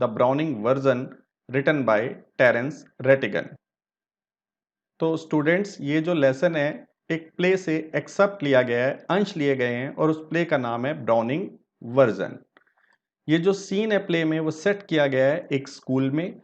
The Browning version written by Terence Rattigan. तो students, ये जो लेसन है एक प्ले से एक्सेप्ट लिया गया है, अंश लिए गए हैं और उस प्ले का नाम है ब्राउनिंग वर्जन। ये जो सीन है प्ले में वो सेट किया गया है एक स्कूल में।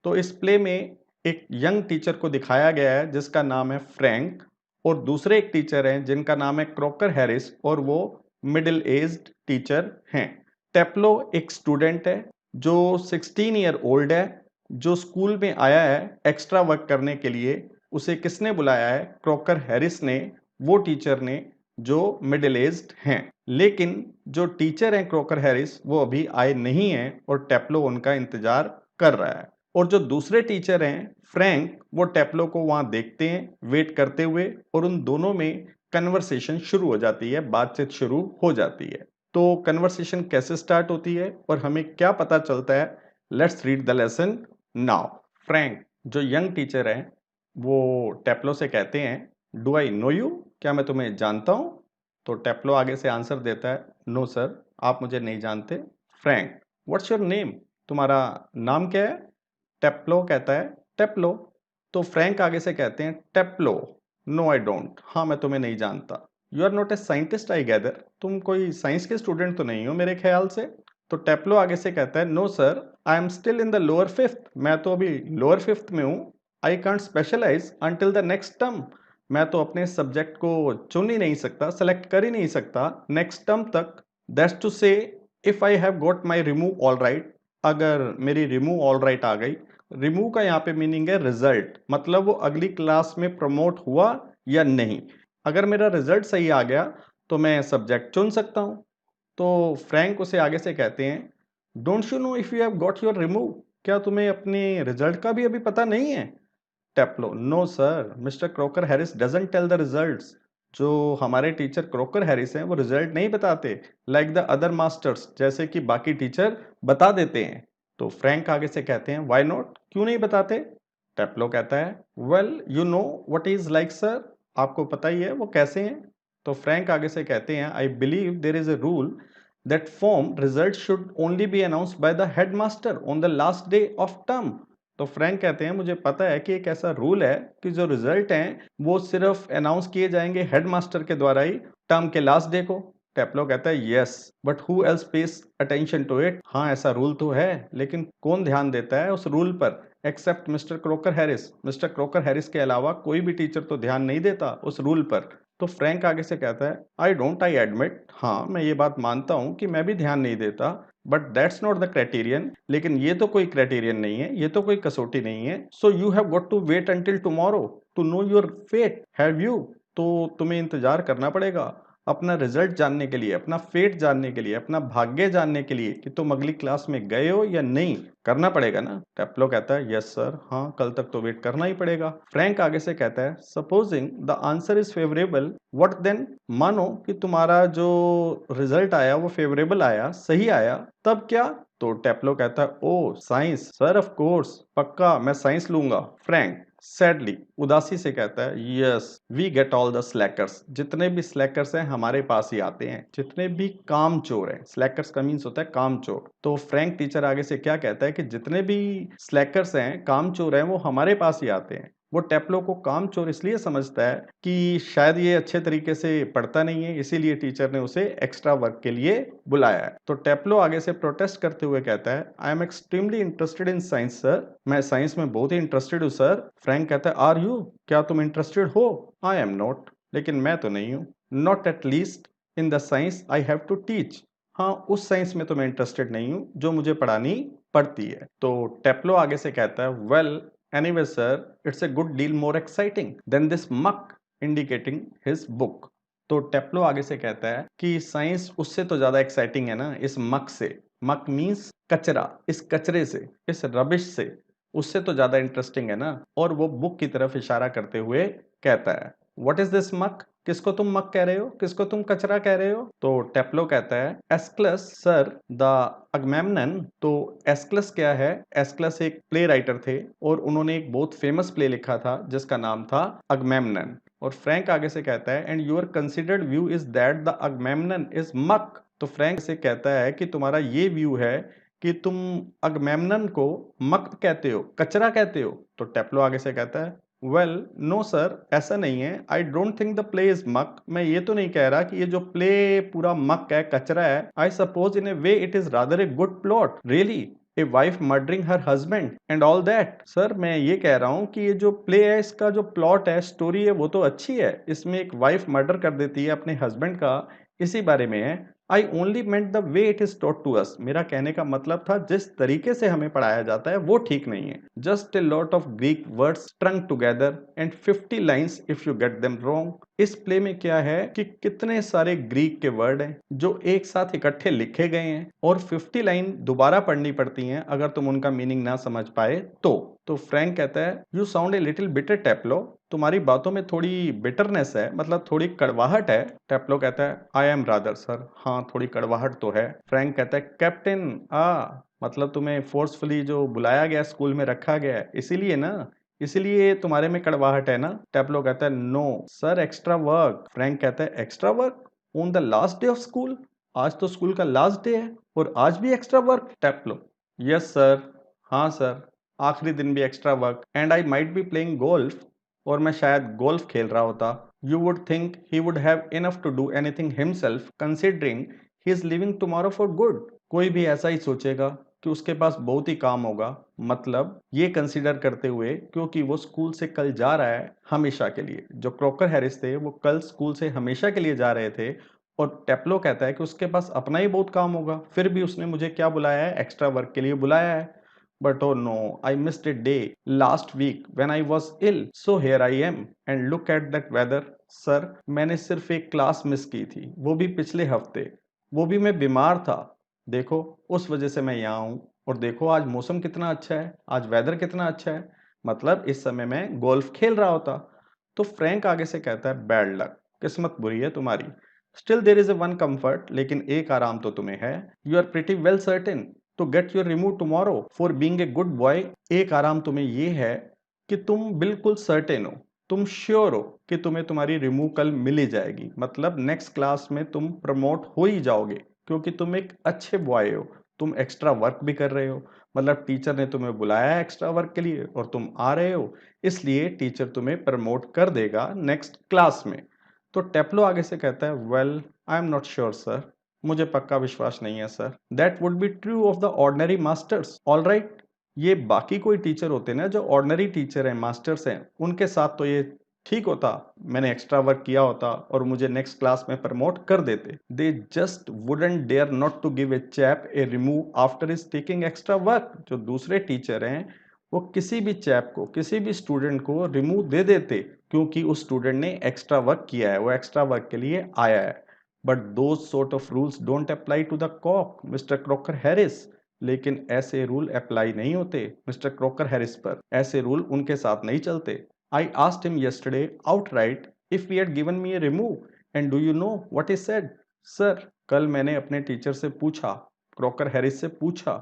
तो इस प्ले में एक यंग टीचर को दिखाया गया है जिसका नाम है फ्रैंक, और दूसरे एक टीचर हैं जिनका नाम है क्रॉकर हैरिस, और वो मिडिल एज्ड टीचर हैं। टेप्लो एक स्टूडेंट है जो 16 ईयर ओल्ड है, जो स्कूल में आया है एक्स्ट्रा वर्क करने के लिए। उसे किसने बुलाया है? क्रॉकर हैरिस ने, वो टीचर ने जो मिडिल एज्ड हैं। लेकिन जो टीचर हैं क्रॉकर हैरिस वो अभी आए नहीं हैं और टेप्लो उनका इंतजार कर रहा है। और जो दूसरे टीचर हैं फ्रैंक, वो टेप्लो को वहां देखते हैं वेट करते हुए, और उन दोनों में कन्वर्सेशन शुरू हो जाती है, बातचीत शुरू हो जाती है। तो कन्वर्सेशन कैसे स्टार्ट होती है और हमें क्या पता चलता है? Let's read the lesson now. Frank जो यंग टीचर है वो टेप्लो से कहते हैं, डू आई नो यू? क्या मैं तुम्हें जानता हूं? तो टेप्लो आगे से आंसर देता है, नो सर, आप मुझे नहीं जानते। Frank, what's your name? तुम्हारा नाम क्या है? टेप्लो कहता है, टेप्लो। तो फ्रैंक आगे से कहते हैं, टेप्लो, नो आई डोंट, हाँ मैं तुम्हें नहीं जानता। You are not a scientist I gather, तुम कोई साइंस के स्टूडेंट तो नहीं हो मेरे ख्याल से। तो टेप्लो आगे से कहता है, no sir, I am still in the lower fifth, मैं तो अभी लोअर फिफ्थ में हूँ। I can't specialise until the next term, मैं तो अपने सब्जेक्ट को चुन ही नहीं सकता, सेलेक्ट कर ही नहीं सकता नेक्स्ट टर्म तक। दैट्स टू से if I have got my remove all right, अगर मेरी रिमूव ऑल राइट आ गई। रिमूव का यहाँ पे मीनिंग है रिजल्ट, मतलब वो अगली क्लास में प्रमोट हुआ या नहीं। अगर मेरा रिजल्ट सही आ गया तो मैं सब्जेक्ट चुन सकता हूँ। तो फ्रैंक उसे आगे से कहते हैं, don't you know if you have got your remove, क्या तुम्हें अपने रिजल्ट का भी अभी पता नहीं है? Taplow, no sir, mister Crocker Harris doesn't tell the results, जो हमारे टीचर क्रॉकर हैरिस हैं वो रिजल्ट नहीं बताते लाइक द अदर मास्टर्स, जैसे कि बाकी टीचर बता देते हैं। तो फ्रैंक आगे से कहते हैं, व्हाई नॉट, क्यों नहीं बताते? टेप्लो कहता है, well you know what is like sir, आपको पता ही है वो कैसे हैं। तो फ्रैंक आगे से कहते हैं, I believe there is a rule that form result should only B announced by the headmaster on the last day of term. तो फ्रैंक कहते हैं, मुझे पता है कि एक ऐसा रूल है कि जो रिजल्ट हैं वो सिर्फ अनाउंस किए जाएंगे हेडमास्टर के द्वारा ही टर्म के लास्ट डे को। टेप्लो कहता है, yes but who else pays attention to it, हाँ ऐसा रूल तो है लेकिन कौन ध्यान देता है उस रूल पर except mister Crocker Harris, mister Crocker Harris के अलावा कोई भी टीचर तो ध्यान नहीं देता उस रूल पर। तो फ्रैंक आगे से कहता है, आई डोंट, आई एडमिट, हाँ मैं ये बात मानता हूं कि मैं भी ध्यान नहीं देता, but that's not the criterion, लेकिन ये तो कोई क्राइटेरियन नहीं है, ये तो कोई कसौटी नहीं है। So you have got to wait until tomorrow to know your fate, have you? तो तुम्हें इंतजार करना पड़ेगा अपना रिजल्ट जानने के लिए, अपना फेट जानने के लिए, अपना भाग्य जानने के लिए कि तुम अगली क्लास में गए हो या नहीं, करना पड़ेगा ना। टेप्लो कहता है, यस सर, हाँ कल तक तो वेट करना ही पड़ेगा। फ्रैंक आगे से कहता है, supposing the answer is favourable, what then, मानो कि तुम्हारा जो रिजल्ट आया वो फेवरेबल आया, सही आया, तब क्या? तो टेप्लो कहता है, ओ साइंस सर, ऑफ कोर्स, पक्का मैं साइंस लूंगा। फ्रैंक सैडली उदासी से कहता है, yes we get all the slackers, जितने भी स्लैकर्स हैं हमारे पास ही आते हैं, जितने भी काम चोर हैं, स्लैकर्स का मीन्स होता है काम चोर। तो फ्रैंक टीचर आगे से क्या कहता है कि जितने भी स्लैकर्स हैं, काम चोर हैं, वो हमारे पास ही आते हैं। वो टेप्लो को काम चोर इसलिए समझता है कि शायद ये अच्छे तरीके से पढ़ता नहीं है, इसीलिए टीचर ने उसे एक्स्ट्रा वर्क के लिए बुलाया है। तो टेप्लो आगे से प्रोटेस्ट करते हुए कहता है, I am extremely interested in science sir, मैं साइंस में बहुत ही इंटरेस्टेड हूँ सर। फ्रैंक कहता है, आर यू, क्या तुम इंटरेस्टेड हो? आई एम नॉट, लेकिन मैं तो नहीं हूँ। Not at least in the science I have to teach, हाँ उस साइंस में तो मैं इंटरेस्टेड नहीं हूँ जो मुझे पढ़ानी पड़ती है। तो टेप्लो आगे से कहता है, well anyway sir, it's a good deal more exciting than this muck, indicating his book. तो टेप्लो आगे से कहता है कि साइंस उससे तो ज्यादा एक्साइटिंग है ना इस मक से, मक मीन्स कचरा, इस कचरे से, इस रबिश से, उससे तो ज्यादा इंटरेस्टिंग है ना। और वो बुक की तरफ इशारा करते हुए कहता है, व्हाट इज दिस मक, किसको तुम मक कह रहे हो, किसको तुम कचरा कह रहे हो? तो टेप्लो कहता है, एस्क्लस सर द अगमेम्नन। तो एस्क्लस क्या है? एस्क्लस एक प्ले राइटर थे और उन्होंने एक बहुत फेमस प्ले लिखा था जिसका नाम था अगमेम्नन। और फ्रैंक आगे से कहता है, and your considered view is that the Agamemnon is muck. तो फ्रैंक से कहता है कि तुम्हारा ये व्यू है कि तुम अगमेम्नन को मक्त कहते हो, कचरा कहते हो? तो टेप्लो आगे से कहता है, वेल नो सर, ऐसा नहीं है। I don't think the play is मक। मैं ये तो नहीं कह रहा कि ये जो प्ले पूरा मक है, कचरा है। I suppose in A way it is rather a good plot, really, a wife murdering her husband and all that. Sir मैं ये कह रहा हूँ कि ये जो प्ले है, इसका जो प्लॉट है, स्टोरी है, वो तो अच्छी है। इसमें एक वाइफ मर्डर कर देती है अपने हस्बैंड का, इसी बारे में है। I only meant the way it is taught to us. मेरा कहने का मतलब था जिस तरीके से हमें पढ़ाया जाता है वो ठीक नहीं है। Just a lot of Greek words स्ट्रंग together and 50 lines if you get them wrong. इस प्ले में क्या है कि कितने सारे ग्रीक के वर्ड हैं जो एक साथ इकट्ठे लिखे गए हैं, और 50 लाइन दोबारा पढ़नी पड़ती हैं अगर तुम उनका मीनिंग ना समझ पाए तो फ्रैंक कहता है, you sound a little bitter Taplow. तुम्हारी बातों में थोड़ी बिटरनेस है, मतलब थोड़ी कड़वाहट है। टेप्लो कहता है, आई एम रादर सर। हाँ, थोड़ी कड़वाहट तो है। फ्रैंक कहता है, कैप्टन, मतलब तुम्हें फोर्सफुली जो बुलाया गया, स्कूल में रखा गया है, इसीलिए ना, इसीलिए तुम्हारे में कड़वाहट है ना? टेप्लो कहता है, no sir, extra work. Frank कहता है, extra work on the last day of school? आज तो स्कूल का लास्ट डे है और आज भी extra work? Taplow, yes sir, हाँ सर, आखिरी दिन भी extra work, and I might be playing golf, और मैं शायद गोल्फ खेल रहा होता। You would think he would have enough to do anything himself considering he is living tomorrow for good. कोई भी ऐसा ही सोचेगा कि उसके पास बहुत ही काम होगा, मतलब ये कंसीडर करते हुए क्योंकि वो स्कूल से कल जा रहा है हमेशा के लिए। जो क्रॉकर हैरिस थे वो कल स्कूल से हमेशा के लिए जा रहे थे, और टेप्लो कहता है कि उसके पास अपना ही बहुत काम होगा, फिर भी उसने मुझे क्या बुलाया है? एक्स्ट्रा वर्क के लिए बुलाया है। But oh no, I missed a day last week when I was ill. So here I am and look at that weather. Sir मैंने सिर्फ एक क्लास मिस की थी, वो भी पिछले हफ्ते, वो भी मैं बीमार था। देखो उस वजह से मैं यहाँ हूँ, और देखो आज मौसम कितना अच्छा है, आज वेदर कितना अच्छा है, मतलब इस समय मैं गोल्फ खेल रहा होता। तो फ्रैंक आगे से कहता है, बैड लक, किस्मत बुरी है तुम्हारी। Still there is a one comfort, लेकिन एक आराम तो तुम्हें है। You are pretty well certain to get your remove tomorrow for being a good boy. एक आराम तुम्हें ये है कि तुम बिल्कुल सर्टेन हो, तुम श्योर हो कि तुम्हें तुम्हारी रिमूव कल मिल ही जाएगी, मतलब नेक्स्ट क्लास में तुम प्रमोट हो ही जाओगे, क्योंकि तुम एक अच्छे बॉय हो। तुम एक्स्ट्रा वर्क भी कर रहे हो, मतलब टीचर ने तुम्हें बुलाया है एक्स्ट्रा वर्क के लिए और तुम आ रहे हो, इसलिए टीचर तुम्हें प्रमोट कर देगा नेक्स्ट क्लास में। तो टेप्लो आगे से कहता है, well I am not sure sir, मुझे पक्का विश्वास नहीं है sir. That would be true of the ordinary masters, all right. ये बाकी कोई टीचर होते ना, जो ऑर्डिनरी टीचर हैं, मास्टर्स हैं, उनके साथ तो ये ठीक होता, मैंने एक्स्ट्रा वर्क किया होता और मुझे नेक्स्ट क्लास में प्रमोट कर देते। They just wouldn't dare not to give a chap a remove after is taking extra work. जो दूसरे टीचर हैं वो किसी भी चैप को, किसी भी स्टूडेंट को रिमूव दे देते, क्योंकि उस स्टूडेंट ने एक्स्ट्रा वर्क किया है, वो एक्स्ट्रा वर्क के लिए आया है। But those sort of rules don't apply to the कॉक, मिस्टर क्रॉकर हैरिस। लेकिन ऐसे रूल अप्लाई नहीं होते मिस्टर क्रॉकर हैरिस पर, ऐसे रूल उनके साथ नहीं चलते। I asked him yesterday outright if he had given me A remove, and do you know what he said? Sir कल मैंने अपने टीचर से पूछा, क्रॉकर हैरिस से पूछा,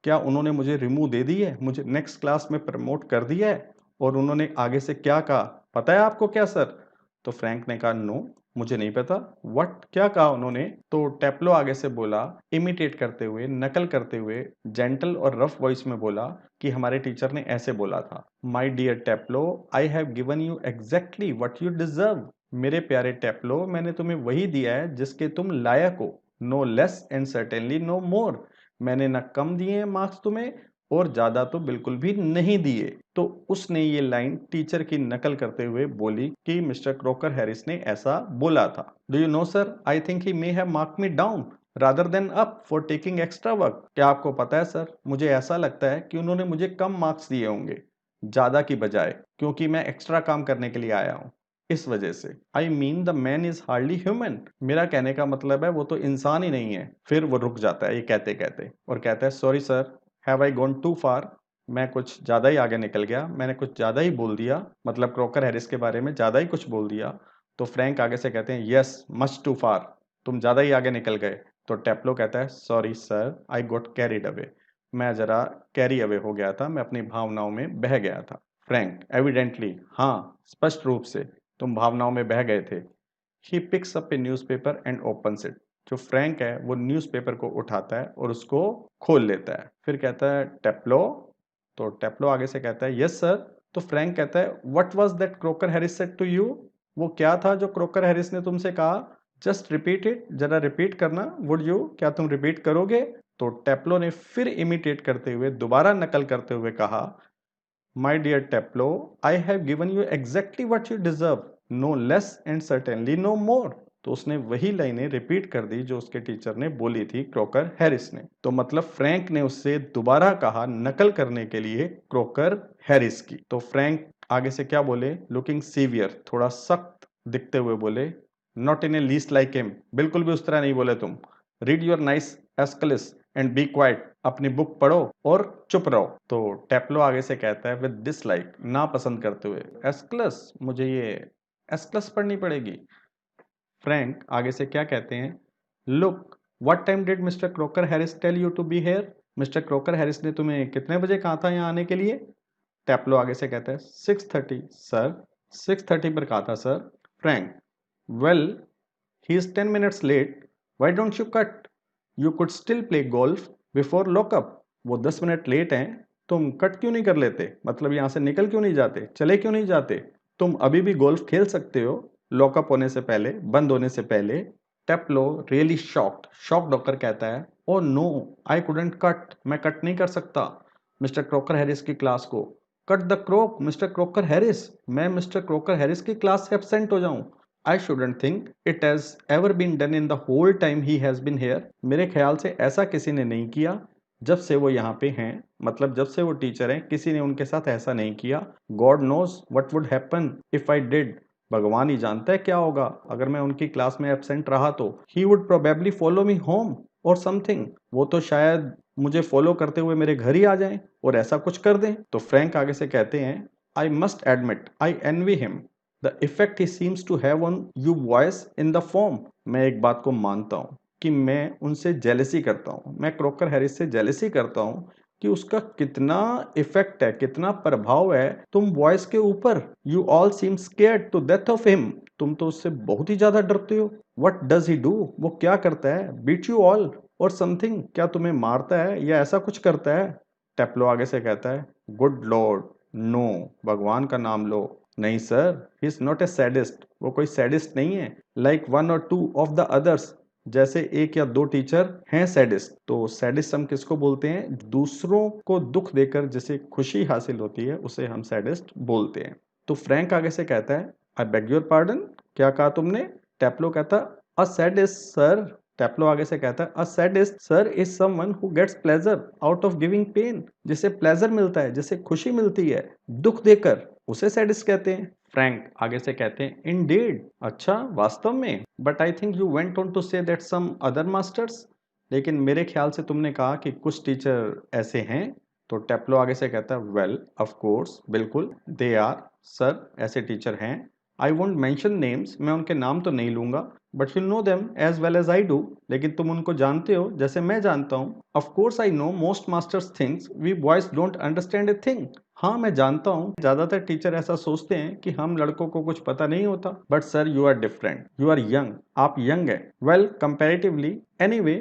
क्या उन्होंने मुझे रिमूव दे दी है, मुझे नेक्स्ट क्लास में प्रमोट कर दिया है? और उन्होंने आगे से क्या कहा, पता है आपको क्या सर? तो फ्रैंक ने कहा, नो मुझे नहीं पता। व्हाट, क्या कहा उन्होंने? तो टेप्लो आगे से बोला, इमिटेट करते हुए, नकल करते हुए, जेंटल और रफ वॉइस में बोला कि हमारे टीचर ने ऐसे बोला था, my dear Taplow, I have given you exactly what you deserve. मेरे प्यारे टेप्लो, मैंने तुम्हें वही दिया है जिसके तुम लायक हो, no less and certainly no more. मैंने ना कम दिए हैं मार्क्स तुम्हें, और ज्यादा तो बिल्कुल भी नहीं दिए। तो उसने ये लाइन टीचर की नकल करते हुए बोली कि मिस्टर क्रॉकर हैरिस ने ऐसा बोला था। Do you know sir, I think he may have mark me down rather than up for taking extra work. क्या आपको पता है सर, मुझे ऐसा लगता है कि उन्होंने मुझे कम मार्क्स दिए होंगे ज्यादा की बजाय, क्योंकि मैं एक्स्ट्रा काम करने के लिए आया हूँ, इस वजह से। I mean the man is hardly human. मेरा कहने का मतलब है वो तो इंसान ही नहीं है। फिर वो रुक जाता है ये कहते कहते और कहता है, sorry sir, have I gone too far? मैं कुछ ज़्यादा ही आगे निकल गया, मैंने कुछ ज़्यादा ही बोल दिया, मतलब क्रॉकर हैरिस के बारे में ज़्यादा ही कुछ बोल दिया। तो फ्रैंक आगे से कहते हैं, यस मच टू फार, तुम ज़्यादा ही आगे निकल गए। तो टेप्लो कहता है, sorry sir, I got carried away, मैं ज़रा कैरी अवे हो गया था, मैं अपनी भावनाओं में बह गया था। फ्रैंक, एविडेंटली, हाँ स्पष्ट रूप से तुम भावनाओं में बह गए थे। He picks up A newspaper and opens it. जो फ्रैंक है वो न्यूज़पेपर को उठाता है और उसको खोल लेता है। फिर कहता है टेप्लो, तो टेप्लो आगे से कहता है यस सर। तो फ्रैंक कहता है what was that Crocker Harris said to you, वो क्या था जो क्रोकर हैरिस ने तुमसे कहा, जस्ट रिपीट इट, जरा रिपीट करना, वुड यू, क्या तुम रिपीट करोगे। तो टेप्लो ने फिर इमिटेट करते हुए, दोबारा नकल करते हुए कहा, my dear Taplow, I have given you exactly what you deserve, no less and certainly no more. तो उसने वही लाइनें रिपीट कर दी जो उसके टीचर ने बोली थी क्रोकर हैरिस ने। तो मतलब फ्रैंक ने उससे दोबारा कहा नकल करने के लिए क्रोकर हैरिस की। तो फ्रैंक आगे से क्या बोले, लुकिंग सीवियर, थोड़ा सख्त दिखते हुए बोले, not in a least like him, बिल्कुल भी उस तरह नहीं बोले तुम, read your nice Aeschylus and be quiet, अपनी बुक पढ़ो और चुप रहो। तो टेप्लो आगे से कहता है विद डिसलाइक, ना पसंद करते हुए, एस्कलस, मुझे ये एस्कलस पढ़नी पड़ेगी। फ्रैंक आगे से क्या कहते हैं, look, what time did mister Crocker Harris tell you to be here, mister Crocker Harris ने तुम्हें कितने बजे कहा था यहाँ आने के लिए। टेप्लो आगे से कहता है 6:30 सर, 6:30 पर कहा था sir. Frank, well, he is 10 minutes late, why don't you cut, you could still play golf before lockup, वो 10 मिनट लेट हैं, तुम कट क्यों नहीं कर लेते, मतलब यहाँ से निकल क्यों नहीं जाते, चले क्यों नहीं जाते, तुम अभी भी गोल्फ खेल सकते हो लॉकअप होने से पहले, बंद होने से पहले। टेप्लो रियली शॉक्ड, शॉक्ड होकर कहता है, oh no, I couldn't cut, मैं कट नहीं कर सकता मिस्टर क्रोकर हैरिस की क्लास को, cut the Crock mister Crocker Harris, मैं मिस्टर क्रोकर हैरिस की क्लास से एब्सेंट हो जाऊं, I shouldn't think it has ever been done in the whole time he has been here, मेरे ख्याल से ऐसा किसी ने नहीं किया जब से वो यहाँ पे हैं, मतलब जब से वो टीचर हैं किसी ने उनके साथ ऐसा नहीं किया। God knows what would happen if I did, भगवान ही जानता है क्या होगा अगर मैं उनकी क्लास में एब्सेंट रहा तो, he would probably follow me home और समथिंग, वो तो शायद मुझे फॉलो करते हुए मेरे घर ही आ जाएं और ऐसा कुछ कर दें। तो फ्रैंक आगे से कहते हैं, I must admit I envy him, the effect he seems to have on you boys in the form, मैं एक बात को मानता हूँ कि मैं उनसे जेलसी करता हूँ, मैं क्रोकर हैरिस से जेलसी करता हूँ कि उसका कितना इफेक्ट है, कितना प्रभाव है तुम बॉयज के ऊपर, you all seem scared to death of him, तुम तो उससे बहुत ही ज्यादा डरते हो। व्हाट डज ही डू, वो क्या करता है, बीट यू ऑल और समथिंग, क्या तुम्हें मारता है या ऐसा कुछ करता है। टेप्लो आगे से कहता है, गुड लॉर्ड नो, भगवान का नाम लो, नहीं sir, he is not a sadist, वो कोई सैडिस्ट नहीं है, लाइक वन और टू ऑफ द अदर्स, जैसे एक या दो टीचर हैं सैडिस्ट। तो सैडिस्ट हम किसको बोलते हैं, दूसरों को दुख देकर जिसे खुशी हासिल होती है उसे हम सैडिस्ट बोलते हैं। तो फ्रैंक आगे से कहता है, आई बेग योर पार्डन, क्या कहा तुमने। टेप्लो कहता, अ सैडिस्ट सर, टेप्लो आगे से कहता है, a sadist sir is someone who gets pleasure out of giving pain, जिसे प्लेजर मिलता है, जिसे खुशी मिलती है दुख देकर, उसे सैडिस्ट कहते हैं। फ्रैंक आगे से कहते हैं, इंडीड, अच्छा वास्तव में, but I think you went on to say that some other masters, लेकिन मेरे ख्याल से तुमने कहा कि कुछ टीचर ऐसे हैं। तो टेप्लो आगे से कहता है, वेल ऑफ कोर्स, बिल्कुल, दे आर सर, ऐसे टीचर हैं, आई वोंट मेंशन नेम्स, मैं उनके नाम तो नहीं लूंगा, but you know them as well as I do, लेकिन तुम उनको जानते हो जैसे मैं जानता हूँ। Of course I know most masters things we boys don't understand a thing, हाँ मैं जानता हूँ ज्यादातर टीचर ऐसा सोचते हैं कि हम लड़कों को कुछ पता नहीं होता, but sir you are different, you are young, आप यंग है, well comparatively, anyway,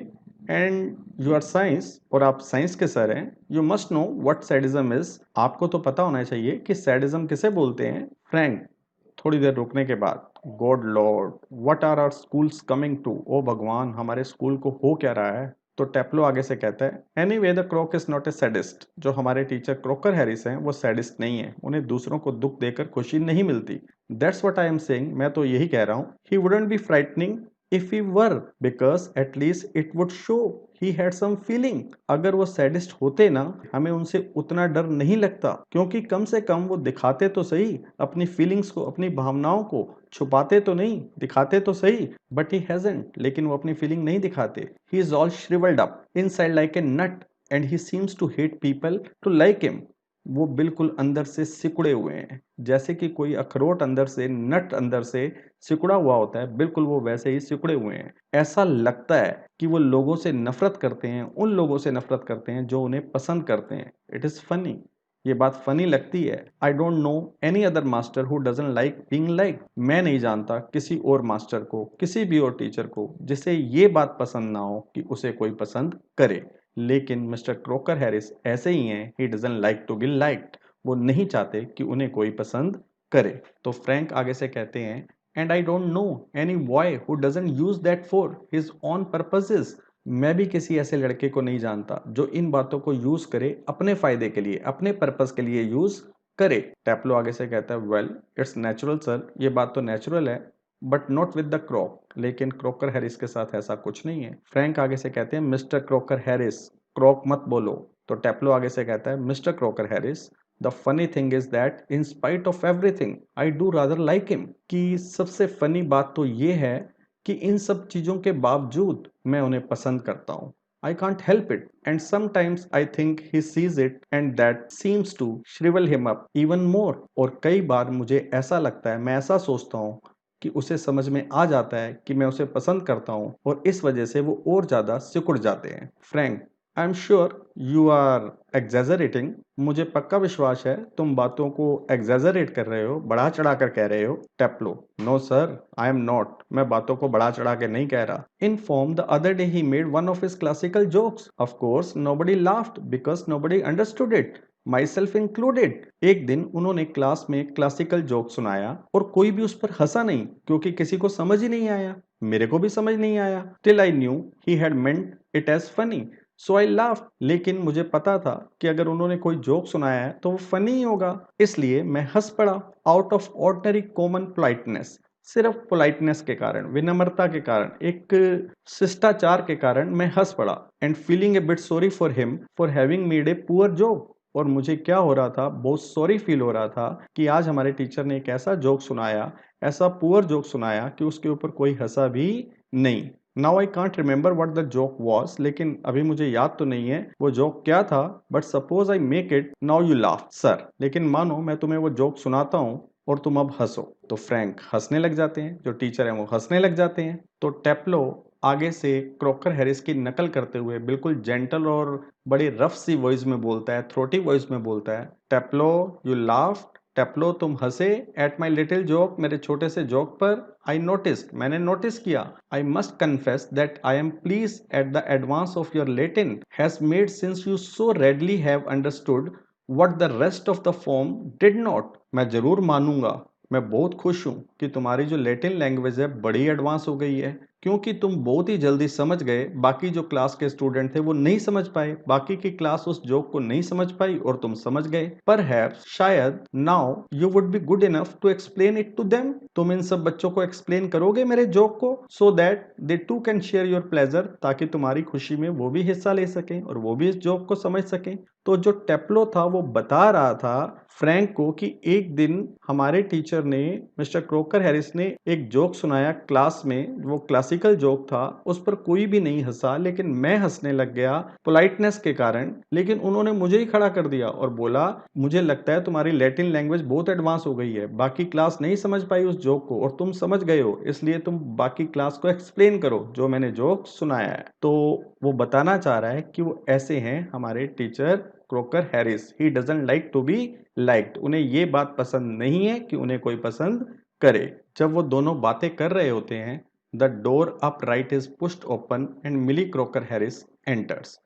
and you are science, और आप साइंस के सर हैं, you must know what sadism is, आपको तो पता होना चाहिए कि सैडिज्म किसे बोलते हैं। फ्रैंक थोड़ी देर रुकने के बाद, god lord what are our schools coming to, ओ भगवान हमारे स्कूल को हो क्या रहा है। तो टेप्लो आगे से कहता है, any way the crook is not a sadist, जो हमारे टीचर क्रोकर हैरिस हैं वो सैडिस्ट नहीं है, उन्हें दूसरों को दुख देकर खुशी नहीं मिलती, that's what I am saying, मैं तो यही कह रहा हूँ, he wouldn't be frightening if he were, because at least it would show he had some feeling, अगर वो सैडिस्ट होते ना हमें उनसे उतना डर नहीं लगता, क्योंकि कम से कम वो दिखाते तो सही अपनी फीलिंग्स को, अपनी भावनाओं को, छुपाते तो नहीं, दिखाते तो सही, बट ही हैजंट, लेकिन वो अपनी फीलिंग नहीं दिखाते, he is all shrivelled up inside like a nut and he seems to hate people to like him, वो बिल्कुल अंदर से सिकुड़े हुए हैं, जैसे कि कोई अखरोट अंदर से, नट अंदर से सिकुड़ा हुआ होता है, बिल्कुल वो वैसे ही सिकुड़े हुए हैं, ऐसा लगता है कि वो लोगों से नफरत करते हैं, उन लोगों से नफरत करते हैं जो उन्हें पसंद करते हैं। इट इज फनी, ये बात फनी लगती है। I don't know any other master who doesn't like being like. मैं नहीं जानता किसी और मास्टर को, किसी भी और टीचर को जिसे ये बात पसंद ना हो कि उसे कोई पसंद करे। लेकिन मिस्टर क्रॉकर हैरिस ऐसे ही हैं। He doesn't like to be liked. वो नहीं चाहते कि उन्हें कोई पसंद करे। तो फ्रैंक आगे से कहते हैं, and I don't know any boy who doesn't use that for his own purposes. मैं भी किसी ऐसे लड़के को नहीं जानता जो इन बातों को यूज करे अपने फायदे के लिए, अपने पर्पस के लिए यूज करे। टैप्लो आगे से कहता है, वेल इट्स नेचुरल सर, ये बात तो नेचुरल है, बट नॉट विद द क्रॉक। लेकिन क्रॉकर हैरिस के साथ ऐसा कुछ नहीं है। फ्रैंक आगे से कहते हैं, मिस्टर क्रॉकर हैरिस, क्रॉक मत बोलो। तो टैप्लो आगे से कहता है, mister Crocker Harris, the funny thing is that in spite of everything I do rather like him. कि सबसे फनी बात तो ये है कि इन सब चीजों के बावजूद मैं उन्हें पसंद करता हूँ। I can't help it, and sometimes I think he sees it and that seems to shrivel him up even more। और कई बार मुझे ऐसा लगता है, मैं ऐसा सोचता हूँ कि उसे समझ में आ जाता है कि मैं उसे पसंद करता हूँ और इस वजह से वो और ज्यादा सिकुड़ जाते हैं। Frank, I am sure you are exaggerating. मुझे पक्का विश्वास है तुम बातों को एग्जेजरेट कर रहे हो, बढ़ा चढ़ा कर कह रहे हो। Taplow, no sir, I am not. मैं बातों को बढ़ा चढ़ा के नहीं कह रहा। In form the other day he made one of his classical jokes. Of course nobody laughed because nobody understood it, myself included. एक दिन उन्होंने क्लास में क्लासिकल जोक सुनाया और कोई भी उस पर हंसा नहीं क्योंकि किसी को समझ ही नहीं आया। मेरे को भी समझ नहीं आया। Till I knew he had meant it as funny, so I laugh. लेकिन मुझे पता था कि अगर उन्होंने कोई जोक सुनाया है तो वो फनी ही होगा, इसलिए मैं हंस पड़ा। Out of ordinary common politeness, सिर्फ पोलाइटनेस के कारण, विनम्रता के कारण, एक शिष्टाचार के कारण मैं हंस पड़ा। And feeling A bit sorry for him for having made a poor joke. और मुझे क्या हो रहा था, बहुत सॉरी फील हो रहा था कि आज हमारे टीचर ने एक ऐसा जोक सुनाया, ऐसा पुअर जोक सुनाया कि उसके ऊपर कोई हंसा भी नहीं। Now I can't remember what the joke was. लेकिन अभी मुझे याद तो नहीं है वो जोक क्या था। But suppose I make it, now you laugh sir. लेकिन मानो मैं तुम्हें वो जोक सुनाता हूँ और तुम अब हंसो। तो फ्रैंक हंसने लग जाते हैं, जो टीचर हैं वो हंसने लग जाते हैं। तो टेप्लो आगे से क्रॉकर हैरिस की नकल करते हुए बिल्कुल जेंटल और बड़ी रफ सी वॉइस में बोलता है, थ्रोटी वॉइस में बोलता है, टेप्लो यू लाफ। टेप्लो तुम हंसे एट माई लिटिल जोक, मेरे छोटे से जोक पर। आई नोटिस, मैंने नोटिस किया। I must confess that I am please at the advance of your Latin has made since you so readily have understood what the rest of the form did not. मैं जरूर मानूंगा, मैं बहुत खुश हूं कि तुम्हारी जो लैटिन लैंग्वेज है बड़ी एडवांस हो गई है, क्योंकि तुम बहुत ही जल्दी समझ गए। बाकी जो क्लास के स्टूडेंट थे वो नहीं समझ पाए, बाकी की क्लास उस जोक को नहीं समझ पाई और तुम समझ गए। परहैप्स, शायद, now you would be good enough to explain it to them. तुम इन सब बच्चों को एक्सप्लेन करोगे मेरे जोक को, so that they too can share your pleasure, ताकि तुम्हारी खुशी में वो भी हिस्सा ले सकें और वो भी इस जोक को समझ सकें। तो जो टेप्लो था वो बता रहा था फ्रैंक को कि एक दिन हमारे टीचर ने, मिस्टर क्रॉकर हैरिस ने एक जोक सुनाया क्लास में, वो क्लासिकल जोक था, उस पर कोई भी नहीं हंसा, लेकिन मैं हंसने लग गया पोलाइटनेस के कारण। लेकिन उन्होंने मुझे ही खड़ा कर दिया और बोला, मुझे लगता है तुम्हारी लैटिन लैंग्वेज बहुत एडवांस हो गई है, बाकी क्लास नहीं समझ पाई उस जोक को और तुम समझ गए हो, इसलिए तुम बाकी क्लास को एक्सप्लेन करो जो मैंने जोक सुनाया है। तो वो बताना चाह रहा है कि वो ऐसे हैं हमारे teacher Crocker Harris. He doesn't like to be liked. उन्हें ये बात पसंद नहीं है कि उन्हें कोई पसंद करे। जब वो दोनों बातें कर रहे होते हैं, the door up right is pushed open and Millie Crocker Harris enters.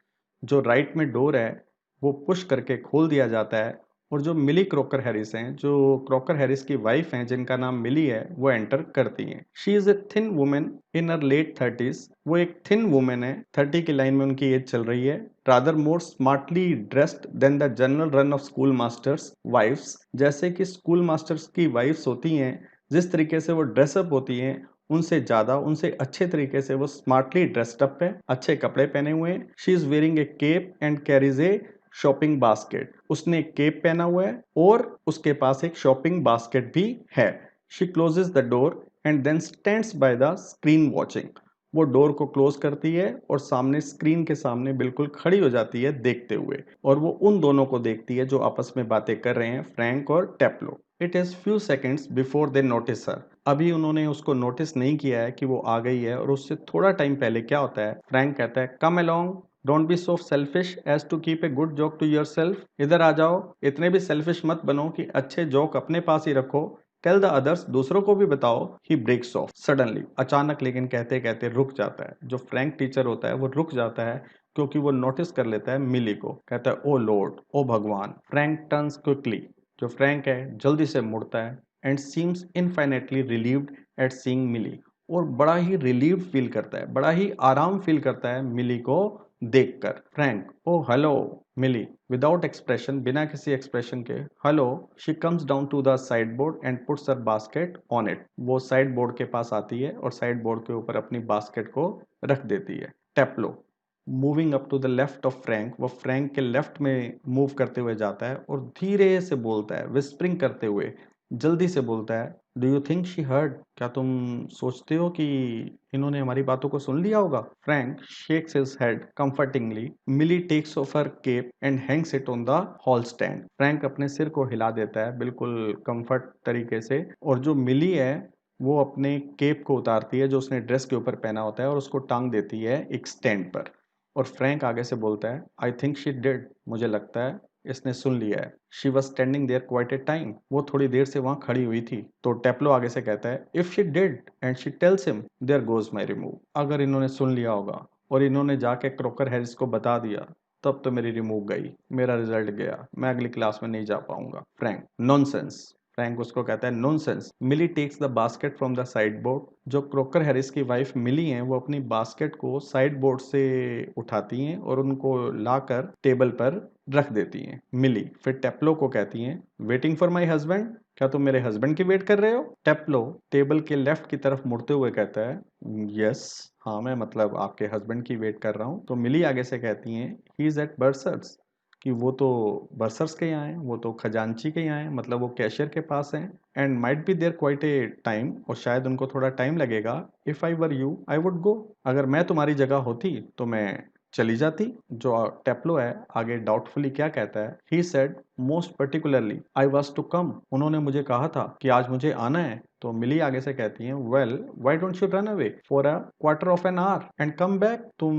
जो राइट में डोर है वो पुश करके खोल दिया जाता है और जो मिली क्रॉकर हैरिस हैं, जो क्रॉकर हैरिस की वाइफ हैं जिनका नाम मिली है, वो एंटर करती हैं। She is a thin woman in her late 30s। वो एक थिन वुमेन है, 30 की लाइन में उनकी एज चल रही है। Rather more smartly dressed than the general run of school masters wives. जैसे कि स्कूल मास्टर्स की वाइफ्स होती हैं, जिस तरीके से वो ड्रेसअप होती हैं, उनसे ज्यादा, उनसे अच्छे तरीके से वो स्मार्टली ड्रेस्ड अप है, अच्छे कपड़े पहने हुए हैं। She is wearing a cape and carries a shopping basket. उसने एक केप पहना हुआ है और उसके पास एक शॉपिंग बास्केट भी है। She closes the door and then stands by the screen watching. वो डोर को क्लोज करती है और सामने स्क्रीन के सामने बिल्कुल खड़ी हो जाती है देखते हुए, और वो उन दोनों को देखती है जो आपस में बातें कर रहे हैं, फ्रैंक और Taplow. It is few seconds before they notice her. अभी उन्होंने उसको नोटिस नहीं किया है कि वो आ गई है, और उससे थोड़ा टाइम पहले क्या होता है, फ्रैंक कहता है, come along. Don't be so selfish as to keep a good joke to yourself. इधर आ जाओ, इतने भी सेल्फिश मत बनो कि अच्छे जोक अपने पास ही रखो। टेल द अदर्स, दूसरों को भी बताओ। ही ब्रेक्स ऑफ सडनली, अचानक, लेकिन कहते कहते रुक जाता है। जो फ्रैंक टीचर होता है वो रुक जाता है क्योंकि वो नोटिस कर लेता है मिली को। कहता है ओ लॉर्ड, ओ भगवान। फ्रैंक टर्न्स क्विकली, जो फ्रैंक है जल्दी से मुड़ता है and seems infinitely relieved at seeing Millie, और बड़ा ही रिलीव्ड फील करता है, बड़ा ही आराम फील करता है मिली को देखकर। Frank, oh hello Millie, without expression, बिना किसी एक्सप्रेशन के, hello. She comes down to the sideboard and puts her basket on it. वो साइड बोर्ड के पास आती है और साइड बोर्ड के ऊपर अपनी बास्केट को रख देती है। Taplow moving up to the left of Frank, वो फ्रैंक के लेफ्ट में मूव करते हुए जाता है और धीरे से बोलता है, विस्परिंग करते हुए, जल्दी से बोलता है, do you think she heard, क्या तुम सोचते हो कि इन्होंने हमारी बातों को सुन लिया होगा? Frank shakes his head comfortingly. Millie takes off her cape and hangs it on the hall stand. Frank अपने सिर को हिला देता है बिल्कुल कंफर्ट तरीके से, और जो मिली है वो अपने केप को उतारती है जो उसने ड्रेस के ऊपर पहना होता है और उसको टांग देती है एक स्टैंड पर। और फ्रैंक आगे से बोलता है, आई थिंक शी डिड, मुझे लगता है इसने सुन लिया है। She was standing there quite a time, वो थोड़ी देर से वहां खड़ी हुई थी। तो टेप्लो आगे से कहता है, if she did and she tells him, there goes my remove. अगर इन्होंने सुन लिया होगा और इन्होंने जाके क्रॉकर हैरिस को बता दिया, तब तो मेरी रिमूव गई, मेरा रिजल्ट गया, मैं अगली क्लास में नहीं जा पाऊंगा। Frank, nonsense. फ्रैंक उसको कहता है, nonsense. Millie takes the basket from the sideboard. जो क्रोकर हैरिस की वाइफ मिली हैं वो अपनी बास्केट को साइड बोर्ड से उठाती हैं और उनको लाकर टेबल पर रख देती हैं। मिली फिर टेप्लो को कहती हैं, वेटिंग फॉर माई हस्बैंड, क्या तुम मेरे हस्बैंड की वेट कर रहे हो? टेप्लो टेबल के लेफ्ट की तरफ मुड़ते हुए कहता है, यस, हाँ मैं मतलब आपके हस्बैंड की वेट कर रहा हूँ। तो मिली आगे से कहती हैं, ही इज एट बर्सर्स, कि वो तो बर्सर्स के यहाँ हैं, वो तो खजांची के यहाँ हैं, मतलब वो कैशियर के पास हैं। And might be there quite a time, और शायद उनको थोड़ा टाइम लगेगा। If I were you I would go, अगर मैं तुम्हारी जगह होती तो मैं चली जाती। जो टेप्लो है आगे डाउटफुली क्या कहता है, he said most particularly I was to come, उन्होंने मुझे कहा था कि आज मुझे आना है। तो मिली आगे से कहती है, well why don't you run away for a quarter of an hour and come back, तुम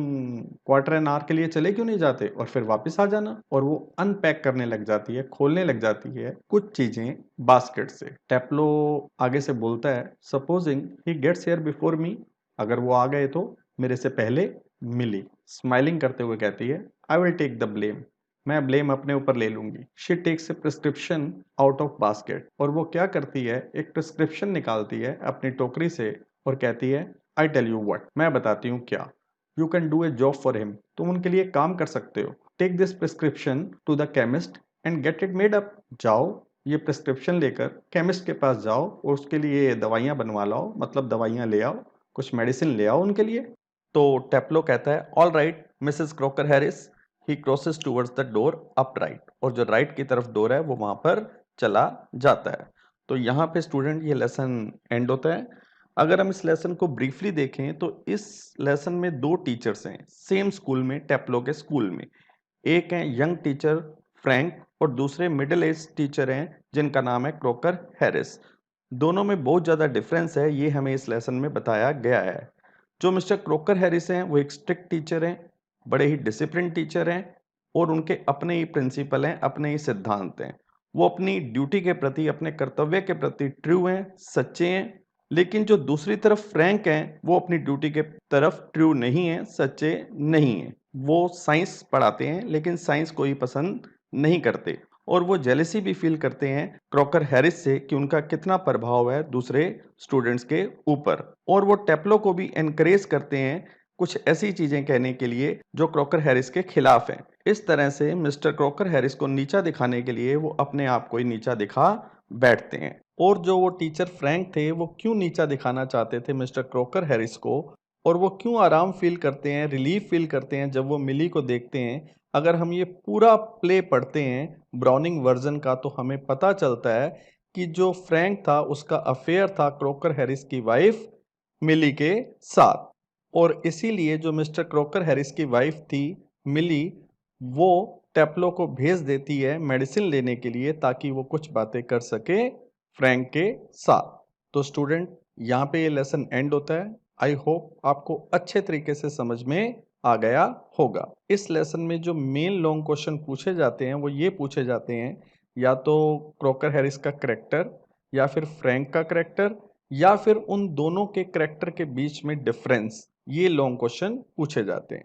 क्वार्टर एन आवर के लिए चले क्यों नहीं जाते और फिर वापस आ जाना। और वो अनपैक करने लग जाती है, खोलने लग जाती है कुछ चीजें बास्केट से। टेप्लो आगे से बोलता है, supposing he gets here before me, अगर वो आ गए तो मेरे से पहले। मिली स्माइलिंग करते हुए कहती है, I will take the blame, मैं ब्लेम अपने ऊपर ले लूंगी। She takes a prescription out of basket, और वो क्या करती है, एक प्रिस्क्रिप्शन निकालती है अपनी टोकरी से और कहती है, आई टेल यू व्हाट, मैं बताती हूँ क्या, you can do a job for him, तुम उनके लिए काम कर सकते हो। Take this prescription to the chemist and get it made up, जाओ ये प्रिस्क्रिप्शन लेकर केमिस्ट के पास जाओ और उसके लिए दवाइयाँ बनवा लाओ, मतलब दवाइयाँ ले आओ, कुछ मेडिसिन ले आओ उनके लिए। तो टेप्लो कहता है, all right Mrs Crocker Harris. He crosses towards the door up right, और जो राइट की तरफ डोर है वो वहां पर चला जाता है। तो यहाँ पे स्टूडेंट ये लेसन एंड होता है। अगर हम इस लेसन को ब्रीफली देखें तो इस लेसन में दो टीचर्स हैं सेम स्कूल में, टेप्लो के स्कूल में। एक है यंग टीचर फ्रैंक और दूसरे मिडिल एज टीचर हैं जिनका नाम है क्रॉकर हैरिस। दोनों में बहुत ज़्यादा डिफरेंस है, ये हमें इस लेसन में बताया गया है। जो मिस्टर क्रॉकर हैरिस हैं वो एक स्ट्रिक्ट टीचर हैं, बड़े ही डिसिप्लिन टीचर हैं, और उनके अपने ही प्रिंसिपल हैं, अपने ही सिद्धांत हैं। वो अपनी ड्यूटी के प्रति, अपने कर्तव्य के प्रति ट्रू हैं, सच्चे हैं। लेकिन जो दूसरी तरफ फ्रैंक हैं वो अपनी ड्यूटी के तरफ ट्रू नहीं है, सच्चे नहीं हैं। वो साइंस पढ़ाते हैं लेकिन साइंस को ही पसंद नहीं करते, और वो जेलेसी भी फील करते हैं क्रॉकर हैरिस से कि उनका कितना प्रभाव है दूसरे स्टूडेंट्स के ऊपर। और वो टेप्लो को भी एनकरेज करते हैं कुछ ऐसी चीजें कहने के लिए जो क्रॉकर हैरिस के खिलाफ हैं। इस तरह से मिस्टर क्रॉकर हैरिस को नीचा दिखाने के लिए वो अपने आप को ही नीचा दिखा बैठते हैं। और जो वो टीचर फ्रैंक थे वो क्यों नीचा दिखाना चाहते थे मिस्टर क्रॉकर हैरिस को, और वो क्यों आराम फील करते हैं, रिलीफ फील करते हैं जब वो मिली को देखते हैं, अगर हम ये पूरा प्ले पढ़ते हैं ब्राउनिंग वर्जन का तो हमें पता चलता है कि जो फ्रैंक था उसका अफेयर था क्रॉकर हैरिस की वाइफ मिली के साथ। और इसीलिए जो मिस्टर क्रॉकर हैरिस की वाइफ थी मिली, वो टेप्लो को भेज देती है मेडिसिन लेने के लिए ताकि वो कुछ बातें कर सके फ्रैंक के साथ। तो स्टूडेंट यहाँ पे ये लेसन एंड होता है। आई होप आपको अच्छे तरीके से समझ में आ गया होगा। इस लेसन में जो मेन लॉन्ग क्वेश्चन पूछे जाते हैं वो ये पूछे जाते हैं, या तो क्रॉकर हैरिस का करैक्टर, या फिर फ्रैंक का करैक्टर, या फिर उन दोनों के करैक्टर के बीच में डिफरेंस। ये लॉन्ग क्वेश्चन पूछे जाते हैं।